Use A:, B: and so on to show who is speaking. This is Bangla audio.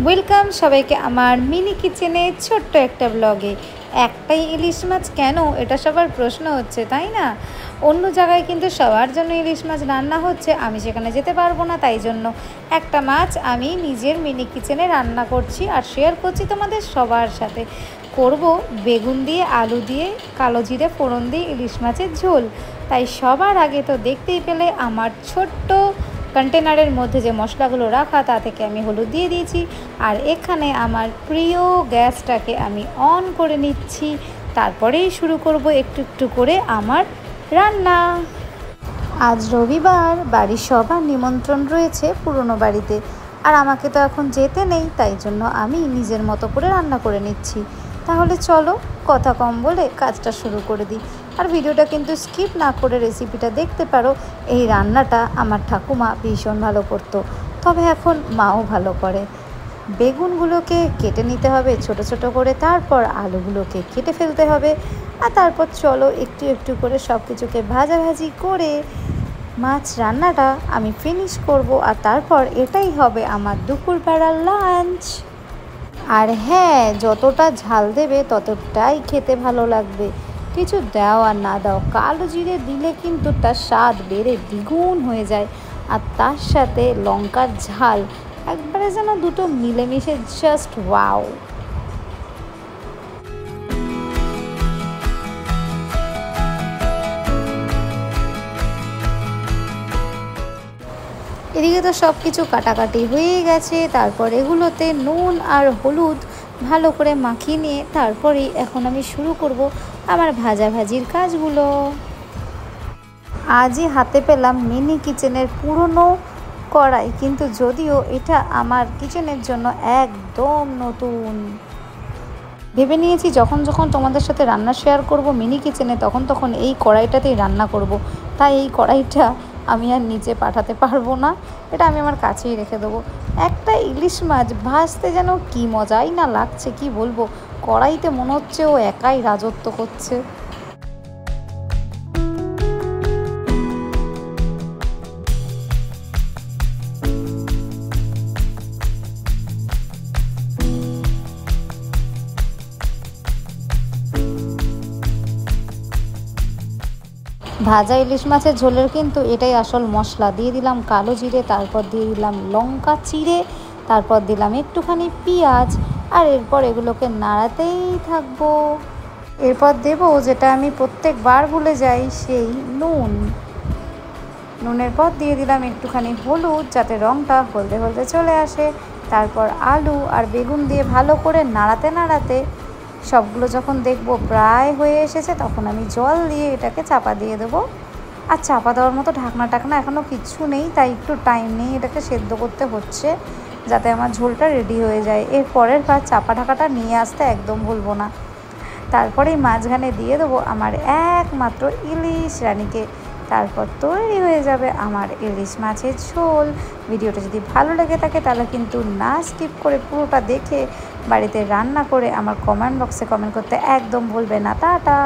A: ওয়েলকাম সবাইকে আমার মিনি কিচেনে ছোট্ট একটা ব্লগে। একটাই ইলিশ মাছ কেন, এটা সবার প্রশ্ন হচ্ছে, তাই না? অন্য জায়গায় কিন্তু সবার জন্য ইলিশ মাছ রান্না হচ্ছে, আমি সেখানে যেতে পারবো না, তাই জন্য একটা মাছ আমি নিজের মিনি কিচেনে রান্না করছি আর শেয়ার করছি তোমাদের সবার সাথে। করব বেগুন দিয়ে, আলু দিয়ে, কালো জিরে ফোড়ন দিয়ে ইলিশ মাছের ঝোল। তাই সবার আগে তো দেখতেই পেলে আমার ছোট্ট কন্টেনারের মধ্যে যে মশলাগুলো রাখা, তা থেকে আমি হলুদ দিয়ে দিয়েছি। আর এখানে আমার প্রিয় গ্যাসটাকে আমি অন করে নিচ্ছি, তারপরেই শুরু করব একটু একটু করে আমার রান্না। আজ রবিবার, বাড়ির সবার নিমন্ত্রণ রয়েছে পুরনো বাড়িতে, আর আমাকে তো এখন যেতে নেই, তাই জন্য আমি নিজের মতো করে রান্না করে নিচ্ছি। তাহলে চলো কথা কম বলে কাজটা শুরু করে দিই। আর ভিডিওটা কিন্তু স্কিপ না করে রেসিপিটা দেখতে পারো। এই রান্নাটা আমার ঠাকুমা ভীষণ ভালো করতো, তবে এখন মাও ভালো করে। বেগুনগুলোকে কেটে নিতে হবে ছোট ছোট করে, তারপর আলুগুলোকে কেটে ফেলতে হবে, আর তারপর চলো একটু একটু করে সব কিছুকে ভাজাভাজি করে মাছ রান্নাটা আমি ফিনিশ করব। আর তারপর এটাই হবে আমার দুপুরবেলার লাঞ্চ। আর হ্যাঁ, যতটা ঝাল দেবে ততটাই খেতে ভালো লাগবে। কিছু দাও আর না দাও, কালো জিরে দিলে কিন্তু তার স্বাদ বেড়ে দ্বিগুণ হয়ে যায়। আর তার সাথে লঙ্কার ঝাল একবারে যেন দুটো মিলেমিশে জাস্ট ওয়াও। এদিকে তো সব কিছু কাটাকাটি হয়ে গেছে, তারপর এগুলোতে নুন আর হলুদ ভালো করে মাখিয়ে নিয়ে তারপরেই এখন আমি শুরু করব আমার ভাজাভাজির কাজগুলো। আজই হাতে পেলাম মিনি কিচেনের পুরনো কড়াই, কিন্তু যদিও এটা আমার কিচেনের জন্য একদম নতুন। ভেবে নিয়েছি যখন যখন তোমাদের সাথে রান্না শেয়ার করব মিনি কিচেনে, তখন তখন এই কড়াইটাতেই রান্না করব। তাই এই কড়াইটা আমি আর নিচে পাঠাতে পারবো না, এটা আমি আমার কাছেই রেখে দেবো। একটা ইলিশ মাছ ভাজতে যেন কি মজাই না লাগছে, কি বলবো। কড়াইতে মনে হচ্ছে ও একাই রাজত্ব করছে। ভাজা ইলিশ মাছের ঝোলের কিন্তু এটাই আসল মশলা। দিয়ে দিলাম কালো জিরে, তারপর দিয়ে দিলাম লঙ্কা চিড়ে, তারপর দিলাম একটুখানি পেঁয়াজ, আর এরপর এগুলোকে নাড়াতেই থাকবো। এরপর দেবো যেটা আমি প্রত্যেকবার ভুলে যাই, সেই নুন। নুনের পর দিয়ে দিলাম একটুখানি হলুদ, যাতে রঙটা হলদে হলদে চলে আসে। তারপর আলু আর বেগুন দিয়ে ভালো করে নাড়াতে নাড়াতে সবগুলো যখন দেখব প্রায় হয়ে এসেছে, তখন আমি জল দিয়ে এটাকে চাপা দিয়ে দেবো। আর চাপা দেওয়ার মতো ঢাকনা টাকনা এখনও কিচ্ছু নেই, তাই একটু টাইম নিয়ে এটাকে সেদ্ধ করতে হচ্ছে, যাতে আমার ঝোলটা রেডি হয়ে যায়। এর পরের বার চাপা ঢাকাটা নিয়ে আসতে একদম ভুলবো না। তারপরেই মাঝখানে দিয়ে দেবো আমার একমাত্র ইলিশ রানীকে। তারপর তৈরি হয়ে যাবে আমার ইলিশ মাছের ঝোল। ভিডিওটা যদি ভালো লেগে থাকে তাহলে কিন্তু না স্কিপ করে পুরোটা দেখে বাড়িতে রান্না করে আমার কমেন্ট বক্সে কমেন্ট করতে একদম ভুলবে না। টাটা।